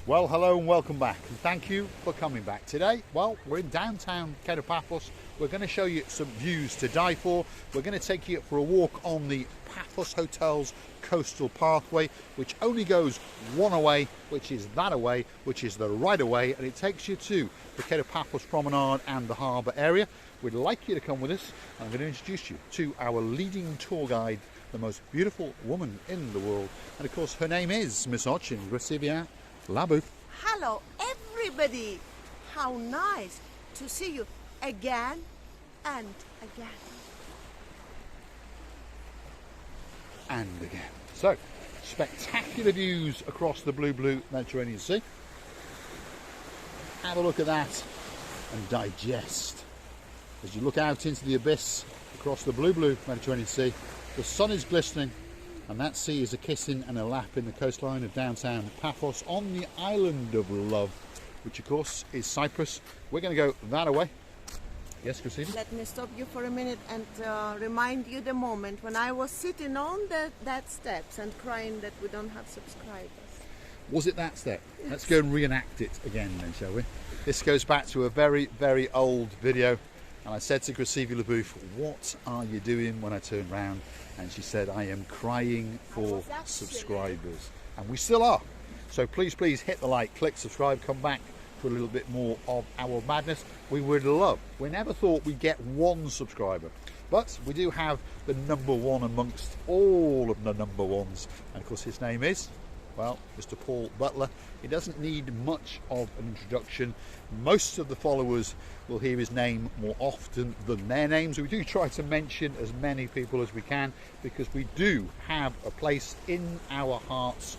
Well, hello and welcome back, and thank you for coming back. Today, well, we're in downtown Paphos. We're going to show you some views to die for. We're going to take you for a walk on the Paphos Hotel's coastal pathway, which only goes one away, which is that away, which is the right away, and it takes you to the Paphos Promenade and the harbour area. We'd like you to come with us. I'm going to introduce you to our leading tour guide, the most beautiful woman in the world, and of course her name is Miss Ochin. Labu. Hello everybody! How nice to see you again and again. And again. So, spectacular views across the blue Mediterranean Sea. Have a look at that and digest. As you look out into the abyss across the blue Mediterranean Sea, the sun is glistening, and that sea is a kissing and a lap in the coastline of downtown Paphos on the island of love, which of course is Cyprus. We're going to go that away. Yes, Christina? Let me stop you for a minute and remind you the moment when I was sitting on that steps and crying that we don't have subscribers. Was it that step? Yes. Let's go and reenact it again then, shall we? This goes back to a very, very old video. And I said to Christina LaBouffe, what are you doing when I turned round? And she said, I am crying for subscribers. And we still are. So please hit the like, click subscribe, come back for a little bit more of our madness. We would love. We never thought we'd get one subscriber. But we do have the number one amongst all of the number ones. And of course his name is, well, Mr. Paul Butler. He doesn't need much of an introduction. Most of the followers will hear his name more often than their names. We do try to mention as many people as we can, because we do have a place in our hearts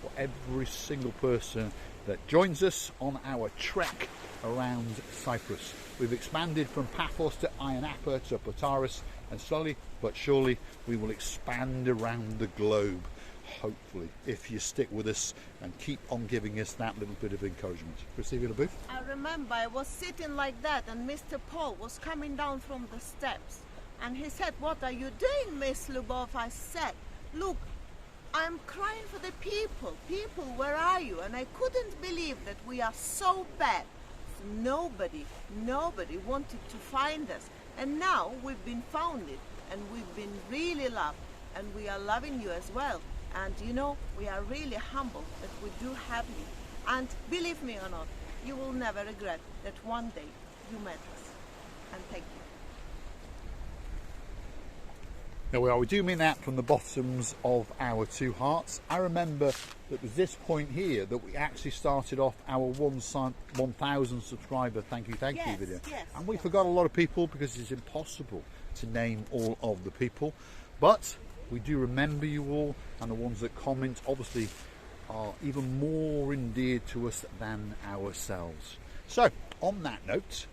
for every single person that joins us on our trek around Cyprus. We've expanded from Paphos to Ayia Napa to Plataris, and slowly but surely we will expand around the globe. Hopefully, if you stick with us and keep on giving us that little bit of encouragement. Christina LaBouffe? I remember I was sitting like that and Mr. Paul was coming down from the steps and he said, what are you doing, Miss LaBouffe? I said, look, I'm crying for the people. People, where are you? And I couldn't believe that we are so bad. Nobody wanted to find us. And now we've been founded and we've been really loved, and we are loving you as well. And you know, we are really humble that we do have you. And believe me or not, you will never regret that one day you met us. And thank you. There we are. We do mean that from the bottoms of our two hearts. I remember that was this point here that we actually started off our 1,000 subscriber thank you video. Yes, and we forgot a lot of people because it's impossible to name all of the people. But we do remember you all, and the ones that comment obviously are even more endeared to us than ourselves. So, on that note,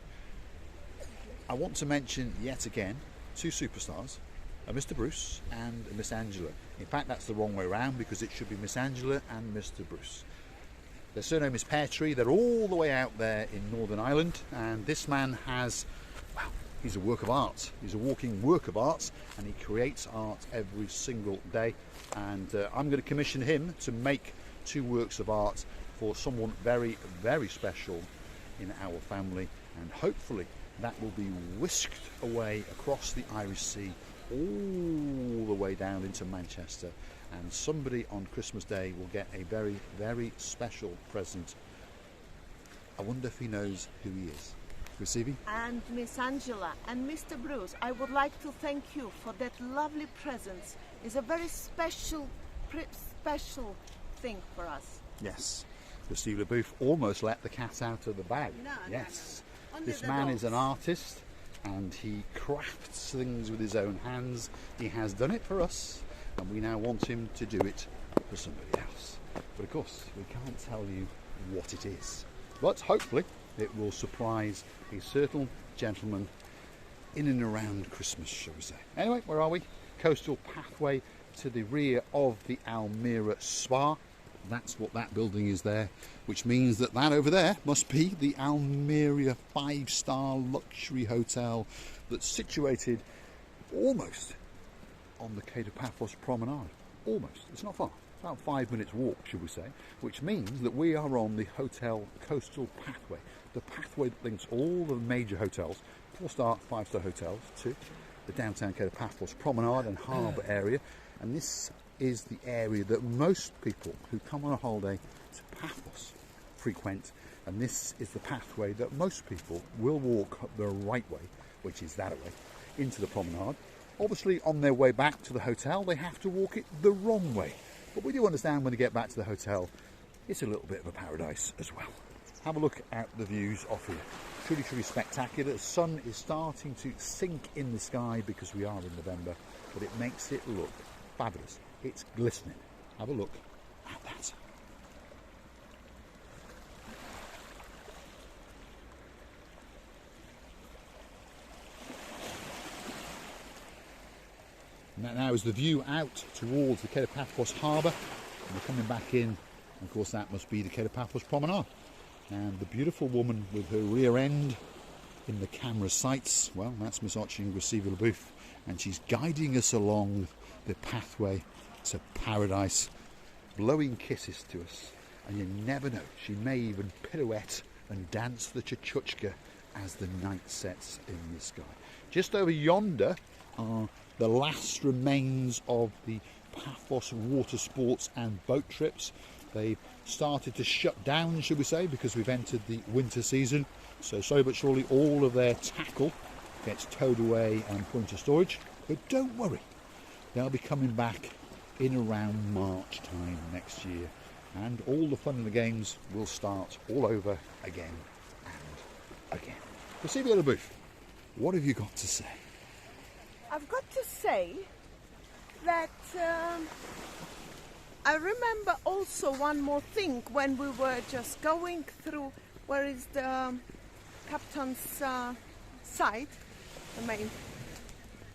I want to mention yet again two superstars, a Mr. Bruce and a Miss Angela. In fact, that's the wrong way around, because it should be Miss Angela and Mr. Bruce. Their surname is Peartree. They're all the way out there in Northern Ireland, and this man has, well, he's a work of art. He's a walking work of art, and he creates art every single day. And I'm going to commission him to make two works of art for someone very, very special in our family. And hopefully that will be whisked away across the Irish Sea, all the way down into Manchester. And somebody on Christmas Day will get a very, very special present. I wonder if he knows who he is. Receiving? And Miss Angela and Mr. Bruce, I would like to thank you for that lovely present. It's a very special thing for us. Yes. Christina LaBouffe almost let the cat out of the bag. No, yes. No. This man is an artist, and he crafts things with his own hands. He has done it for us, and we now want him to do it for somebody else. But of course, we can't tell you what it is. But hopefully it will surprise a certain gentleman in and around Christmas, shall we say. Anyway, where are we? Coastal pathway to the rear of the Almira Spa. That's what that building is there, which means that over there must be the Almira 5-star luxury hotel that's situated almost on the Paphos Promenade. Almost. It's not far. about 5 minutes walk, should we say, which means that we are on the hotel coastal pathway, the pathway that links all the major hotels, 4-star, 5-star hotels, to the downtown Cape of Paphos promenade and harbour area. And this is the area that most people who come on a holiday to Paphos frequent, and this is the pathway that most people will walk the right way, which is that way, into the promenade. Obviously, on their way back to the hotel, they have to walk it the wrong way. But we do understand when they get back to the hotel, it's a little bit of a paradise as well. Have a look at the views off here. Truly, truly spectacular. The sun is starting to sink in the sky because we are in November, but it makes it look fabulous. It's glistening. Have a look at that. And that now is the view out towards the Cape of Paphos harbour. And we're coming back in, and of course that must be the Cape of Paphos promenade. And the beautiful woman with her rear end in the camera sights, well, that's Miss Gracevia LeBouf, and she's guiding us along the pathway to paradise, blowing kisses to us. And you never know, she may even pirouette and dance the chuchuchka as the night sets in the sky. Just over yonder are the last remains of the Paphos water sports and boat trips. They've started to shut down, should we say, because we've entered the winter season. So slowly but surely all of their tackle gets towed away and put into storage. But don't worry, they'll be coming back in around March time next year. And all the fun and the games will start all over again and again. Gracevia LeBouf, what have you got to say? I've got to say that I remember also one more thing when we were just going through where is the captain's site, the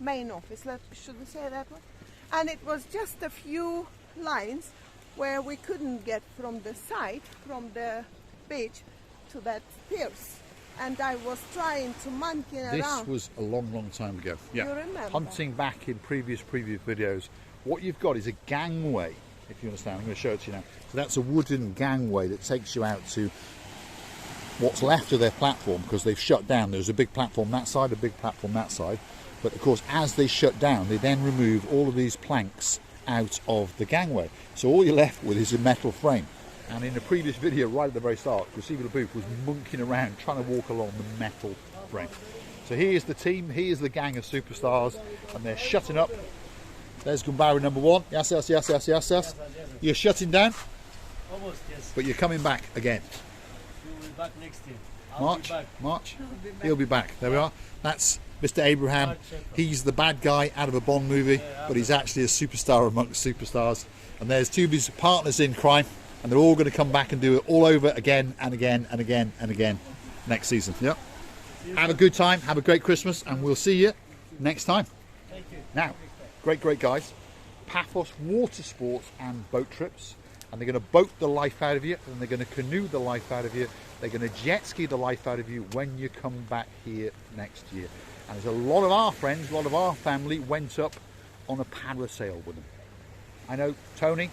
main office, should we say that one? And it was just a few lines where we couldn't get from the site, from the beach to that piers. And I was trying to monkey around. This was a long, long time ago. Yeah. You remember? Hunting back in previous videos. What you've got is a gangway, if you understand. I'm going to show it to you now. So that's a wooden gangway that takes you out to what's left of their platform, because they've shut down. There's a big platform that side, a big platform that side. But of course, as they shut down, they then remove all of these planks out of the gangway. So all you're left with is a metal frame. And in the previous video, right at the very start, Gracevia LeBouf was monkeying around trying to walk along the metal frame. So here's the team, here's the gang of superstars, and they're shutting up. There's Gumbari number 1. Yes, yes, yes, yes, yes, yes. You're shutting down? Almost, yes. But you're coming back again. We'll be back next year. March? He'll be back. There we are. That's Mr. Abraham. He's the bad guy out of a Bond movie, but he's actually a superstar amongst superstars. And there's two of his partners in crime. And they're all going to come back and do it all over again and again and again and again next season. Yep. Have a good time. Have a great Christmas. And we'll see you next time. Thank you. Now, great guys. Paphos water sports and boat trips. And they're going to boat the life out of you. And they're going to canoe the life out of you. They're going to jet ski the life out of you when you come back here next year. And there's a lot of our friends, a lot of our family went up on a parasail with them. I know Tony.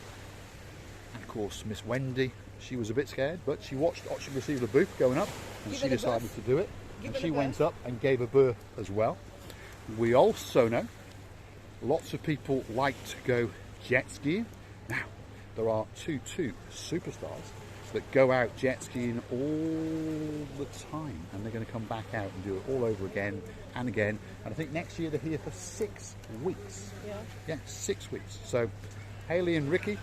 And of course, Miss Wendy, she was a bit scared, but she watched Gracevia LeBouf going up, and she decided to do it. And she went up and gave a berth as well. We also know lots of people like to go jet skiing. Now, there are two superstars that go out jet skiing all the time, and they're going to come back out and do it all over again and again. And I think next year they're here for 6 weeks. Yeah, 6 weeks. So Haley and Rico,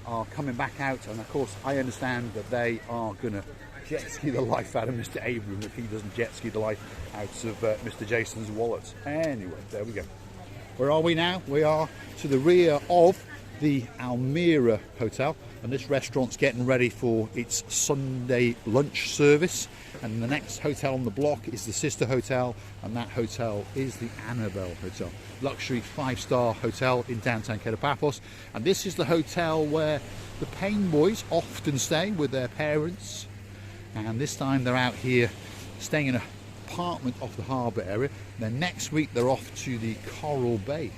are coming back out, and of course I understand that they are going to jet ski the life out of Mr. Abram if he doesn't jet ski the life out of Mr. Jason's wallet. Anyway, there we go. Where are we now? We are to the rear of the Almira Hotel, and this restaurant's getting ready for its Sunday lunch service. And the next hotel on the block is the sister hotel, and that hotel is the Annabelle Hotel, luxury 5-star hotel in downtown Cape of Paphos. And this is the hotel where the Payne boys often stay with their parents. And this time they're out here staying in an apartment off the harbour area. Then next week they're off to the Coral Bay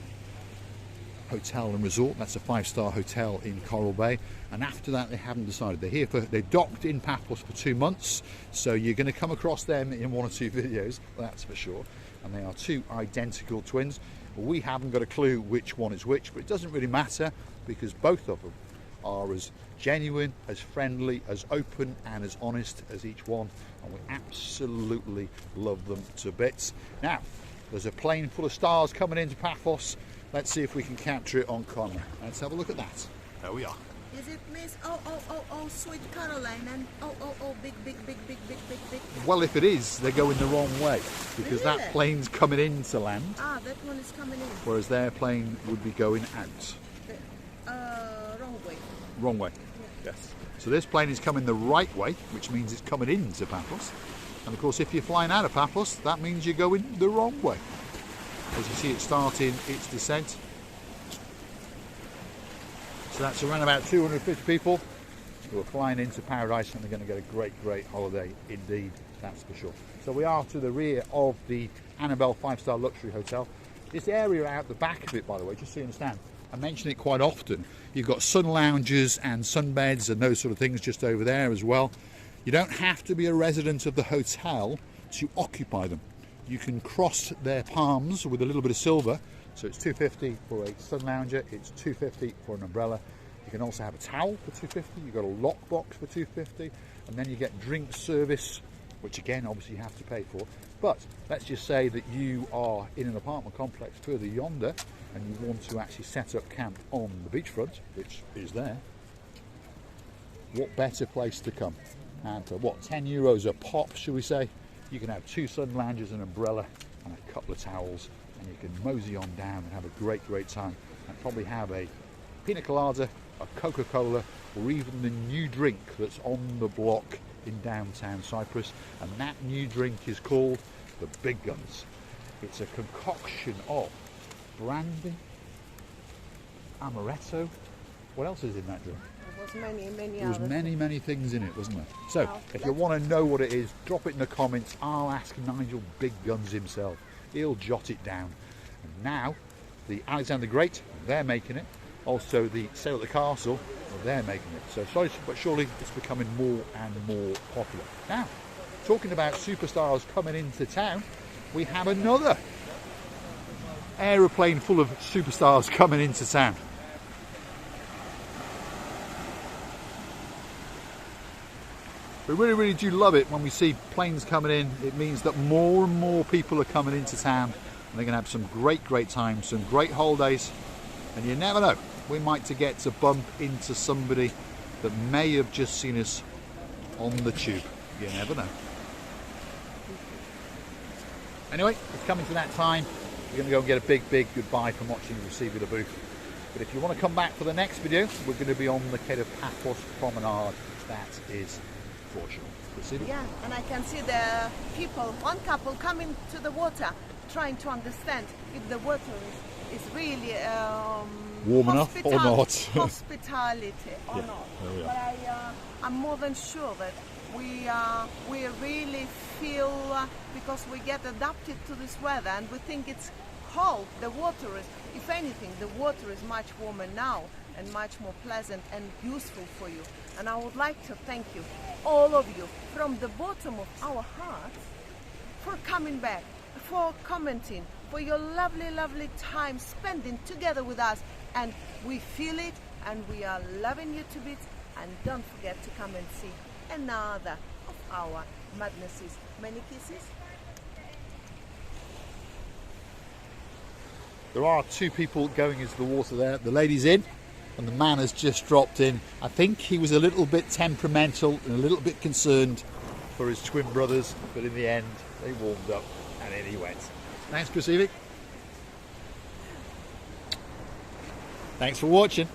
Hotel and Resort. That's a 5-star hotel in Coral Bay. And after that, they haven't decided. They're docked in Paphos for 2 months, so you're going to come across them in 1 or 2 videos, that's for sure. And they are 2 identical twins. We haven't got a clue which one is which, but it doesn't really matter because both of them are as genuine, as friendly, as open and as honest as each one, and we absolutely love them to bits. Now, there's a plane full of stars coming into Paphos. Let's see if we can capture it on camera. Let's have a look at that. There we are. Is it Miss? Oh, sweet Caroline, and big. Well, if it is, they're going the wrong way because Really? that plane's coming into land, Ah, that one is coming in. whereas their plane would be going out. Wrong way. Wrong way. Yes. So this plane is coming the right way, which means it's coming into Paphos. And of course, if you're flying out of Paphos, that means you're going the wrong way. As you see it starting its descent. So that's around about 250 people who are flying into paradise, and they're going to get a great holiday indeed, that's for sure. So we are to the rear of the Annabelle 5-star luxury hotel. This area out the back of it, by the way, just so you understand, I mention it quite often. You've got sun lounges and sunbeds and those sort of things just over there as well. You don't have to be a resident of the hotel to occupy them. You can cross their palms with a little bit of silver. So it's $250 for a sun lounger, it's $250 for an umbrella. You can also have a towel for $250, you've got a lockbox for $250, and then you get drink service, which again obviously you have to pay for. But let's just say that you are in an apartment complex further yonder and you want to actually set up camp on the beachfront, which is there. What better place to come? And for what, €10 a pop, should we say? You can have 2 sun loungers, an umbrella and a couple of towels, and you can mosey on down and have a great time, and probably have a pina colada, a Coca-Cola, or even the new drink that's on the block in downtown Cyprus. And that new drink is called the Big Guns. It's a concoction of brandy, amaretto. What else is in that drink? There was many There was others. many things in it, wasn't there? So Well, if you want to know what it is, drop it in the comments. I'll ask Nigel Big Guns himself. He'll jot it down. And now, the Alexander the Great, they're making it. Also, the Sail at the Castle, they're making it. So slowly but surely, it's becoming more and more popular. Now, talking about superstars coming into town, we have another aeroplane full of superstars coming into town. We really do love it when we see planes coming in. It means that more and more people are coming into town, and they're going to have some great times, some great holidays. And you never know, we might get to bump into somebody that may have just seen us on the tube. You never know. Anyway, it's coming to that time. We're going to go and get a big goodbye from watching Receiver the Booth. But if you want to come back for the next video, we're going to be on the Cape of Paphos promenade. That is fortunate. Yeah, and I can see the people, one couple coming to the water, trying to understand if the water is really warm enough or not. hospitality or Yeah, not. there we are. But I'm more than sure that we really feel because we get adapted to this weather, and we think it's cold. The water is, if anything, the water is much warmer now and much more pleasant and useful for you. And I would like to thank you, all of you, from the bottom of our hearts, for coming back, for commenting, for your lovely time spending together with us. And we feel it, and we are loving you to bits. And don't forget to come and see another of our madnesses. Many kisses. There are 2 people going into the water there. The lady's in, and the man has just dropped in. I think he was a little bit temperamental and a little bit concerned for his twin brothers, but in the end, they warmed up, and in he went. Thanks, Chris Evie. Thanks for watching.